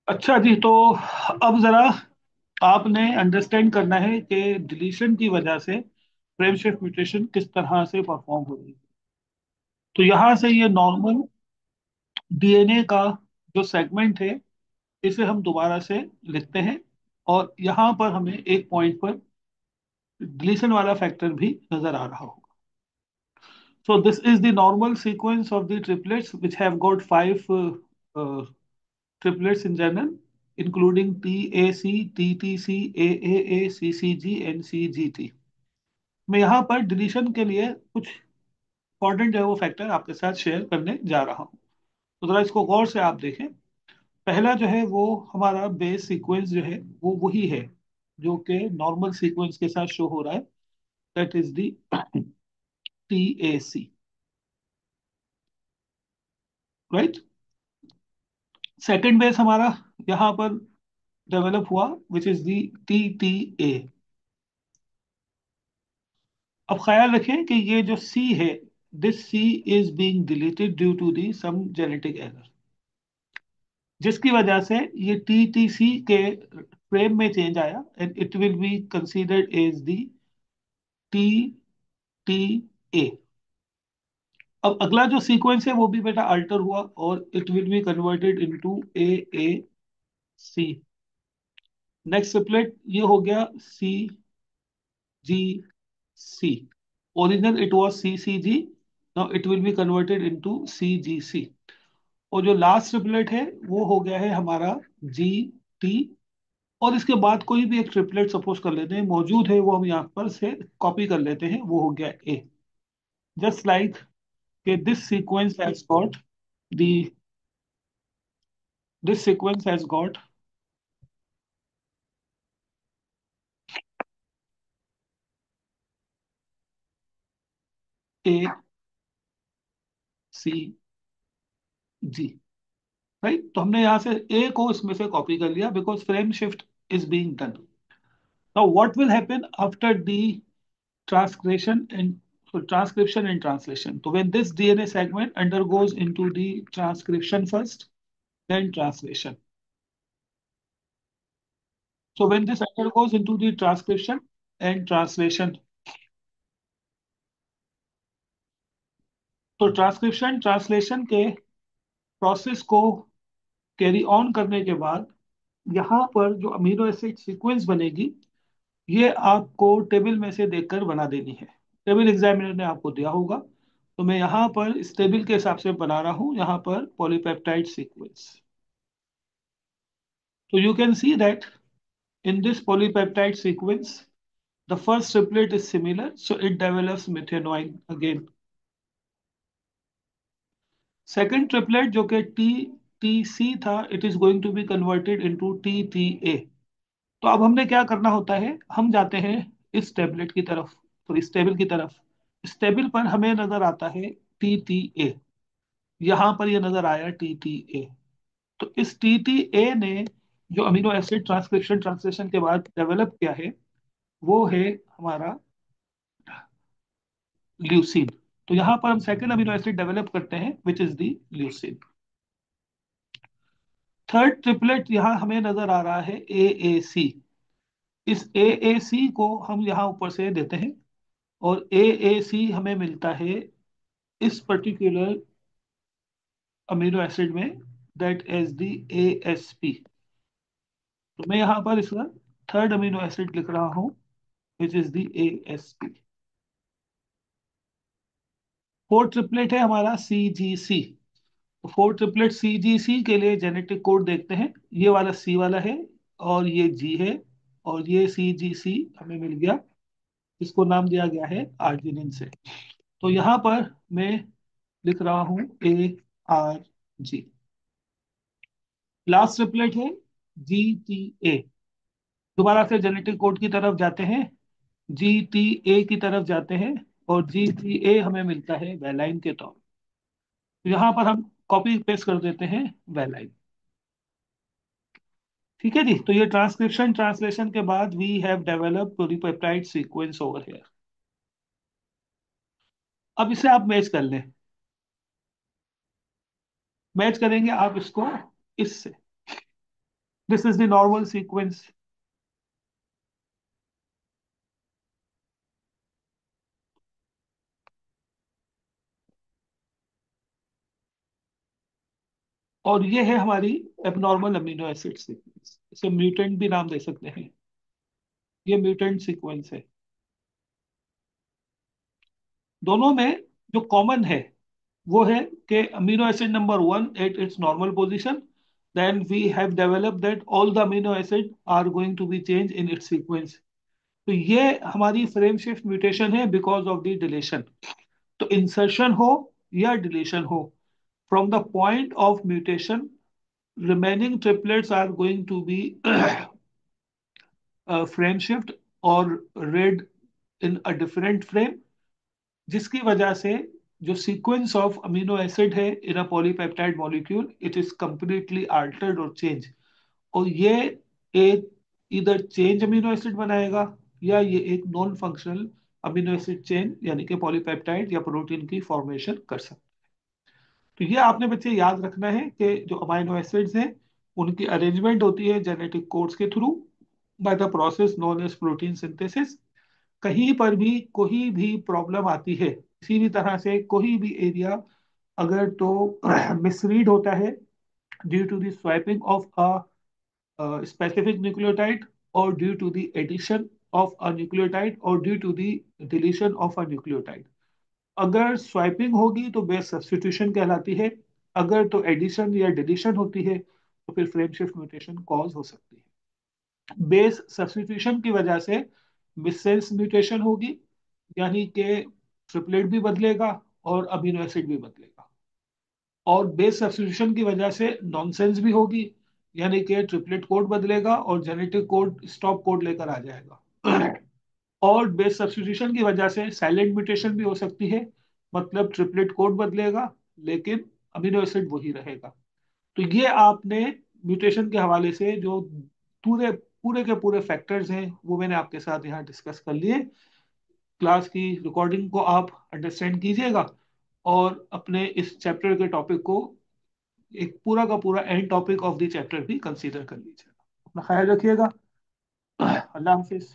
अच्छा जी, तो अब जरा आपने अंडरस्टैंड करना है कि डिलीशन की वजह से फ्रेम शिफ्ट म्यूटेशन किस तरह से परफॉर्म हो रही है। तो यहाँ से ये नॉर्मल डीएनए का जो सेगमेंट है, इसे हम दोबारा से लिखते हैं। और यहाँ पर हमें एक पॉइंट पर डिलीशन वाला फैक्टर भी नजर आ रहा होगा। So this is the normal sequence of the triplets which have got five triplets in general, including TAC, TTC, AAA, CCG and CGT. मैं यहाँ पर डिलीशन के लिए कुछ इंपॉर्टेंट जो है वो फैक्टर आपके साथ शेयर करने जा रहा हूँ। तो जरा इसको गौर से आप देखें। पहला जो है वो हमारा बेस सीक्वेंस जो है वो वही है जो कि नॉर्मल सीक्वेंस के साथ शो हो रहा है। That is the TAC, right. Second base हमारा यहाँ पर डेवलप हुआ, विच इज दी TTA। अब ख्याल रखें कि ये जो C है, this C is being deleted due to the some genetic error, जिसकी वजह से ये TTC के फ्रेम में चेंज आया and it will be considered as the TTA। अब अगला जो सीक्वेंस है वो भी बेटा अल्टर हुआ और it will be converted into AAC। Next triplet ये हो गया CGC। Original it was CCG, now it will be converted into CGC। और जो लास्ट ट्रिपलेट है वो हो गया है हमारा GT। और इसके बाद कोई भी एक ट्रिपलेट सपोज कर लेते हैं मौजूद है, वो हम यहाँ पर से कॉपी कर लेते हैं, वो हो गया A। जस्ट लाइक के the this sequence has got ACG, right. तो हमने यहाँ से A को इसमें से कॉपी कर लिया because frame shift is being done. Now what will happen after the transcription and translation? So when this DNA segment undergoes into the transcription first, then translation. So when this undergoes into the transcription and translation, तो transcription translation के process को carry on करने के बाद यहाँ पर जो amino acid sequence बनेगी, ये आपको टेबल में से देखकर बना देनी है। टेबल एग्जामिनर ने आपको दिया होगा, तो मैं यहाँ पर इस टेबल के हिसाब से बना रहा हूँ यहाँ पर पॉलीपेप्टाइड सीक्वेंस। तो you can see that in this polypeptide sequence, the first triplet is similar, so it develops methanoid again. Second triplet जो कि TTC था, it is going to be converted into TTA। तो अब हमने क्या करना होता है, हम जाते हैं इस टेबलेट की तरफ, तो इस टेबल की तरफ। इस टेबल पर हमें नजर आता है TTA। यहाँ पर ये नजर आया TTA। तो इस TTA ने जो अमीनो एसिड ट्रांसक्रिप्शन ट्रांसलेशन के बाद डेवलप किया है, वो है हमारा ल्यूसीन। तो यहां पर हम सेकेंड अमीनो एसिड डेवलप करते हैं which is the leucine. Third triplet यहां हमें नजर आ रहा है AAC। इस AAC को हम यहाँ ऊपर से देते हैं और AAC हमें मिलता है इस पर्टिकुलर अमीनो एसिड में, दैट इज दी ASP। तो मैं यहाँ पर इसका थर्ड अमीनो एसिड लिख रहा हूँ which is the ASP। Fourth triplet है हमारा CGC। फोर ट्रिपलेट CGC के लिए जेनेटिक कोड देखते हैं। ये वाला C वाला है और ये G है और ये CGC हमें मिल गया, इसको नाम दिया गया है आर्जिनिन से। तो यहाँ पर मैं लिख रहा हूँ ARG। लास्ट ट्रिपलेट है GTA। दोबारा से जेनेटिक कोड की तरफ जाते हैं, GTA की तरफ जाते हैं और GTA हमें मिलता है वैलाइन के तौर। तो यहाँ पर हम कॉपी पेस्ट कर देते हैं वैलाइन। ठीक है जी, तो ये ट्रांसक्रिप्शन ट्रांसलेशन के बाद we have developed polypeptide sequence over here. अब इसे आप मैच कर लें। मैच करेंगे आप इसको इससे। This is the normal sequence. और ये है हमारी एबनॉर्मल अमीनो एसिड सीक्वेंस, इसे म्यूटेंट भी नाम दे सकते हैं। ये म्यूटेंट सीक्वेंस है। दोनों में जो कॉमन है वो है कि amino acid number one at its normal position, then we have developed that all the amino acid are going to be change in its sequence. तो ये हमारी फ्रेम शिफ्ट म्यूटेशन है बिकॉज ऑफ द डिलीशन। तो insertion हो या deletion हो, from the point of mutation remaining triplets are going to be frame shift or read in a different frame, जिसकी वजह से जो सीक्वेंस ऑफ अमीनो एसिड है in a polypeptide molecule it is completely altered और change. और ये एक इधर चेंज अमीनो एसिड बनाएगा या ये एक non functional amino acid chain यानी कि पॉलीपेप्टाइड या प्रोटीन की फॉर्मेशन कर सकता है। तो ये आपने बच्चे याद रखना है कि जो अमाइनो एसिड्स हैं उनकी अरेंजमेंट होती है जेनेटिक कोड्स के through by the process known as protein synthesis. कहीं पर भी कोई भी प्रॉब्लम आती है किसी भी तरह से कोई भी एरिया अगर तो मिसरीड होता है due to the swapping of a specific nucleotide और due to the addition of a nucleotide और due to the deletion of a nucleotide. अगर स्वाइपिंग होगी तो बेस सब्स्टिट्यूशन कहलाती है, अगर तो एडिशन या डिलीशन होती है तो फिर फ्रेम शिफ्ट म्यूटेशन कॉज हो सकती है। बेस सब्स्टिट्यूशन की वजह से मिससेंस म्यूटेशन होगी, यानी कि ट्रिपलेट भी बदलेगा और अमीनो एसिड भी बदलेगा। और बेस सब्स्टिट्यूशन की वजह से नॉनसेंस भी होगी, यानी कि ट्रिपलेट कोड बदलेगा और जेनेटिक कोड स्टॉप कोड लेकर आ जाएगा। और बेस सब्स्टिट्यूशन की वजह से साइलेंट म्यूटेशन भी हो सकती है, मतलब ट्रिपलेट कोड बदलेगा लेकिन अमीनो एसिड वही रहेगा। तो ये आपने म्यूटेशन के हवाले से जो पूरे पूरे के पूरे फैक्टर्स हैं वो मैंने आपके साथ यहाँ डिस्कस कर लिए। क्लास की रिकॉर्डिंग को आप अंडरस्टैंड कीजिएगा और अपने इस चैप्टर के टॉपिक को एक पूरा का पूरा and topic of the chapter भी कंसीडर कर लीजिएगा। अपना ख्याल रखिएगा। अल्लाह हाफिज।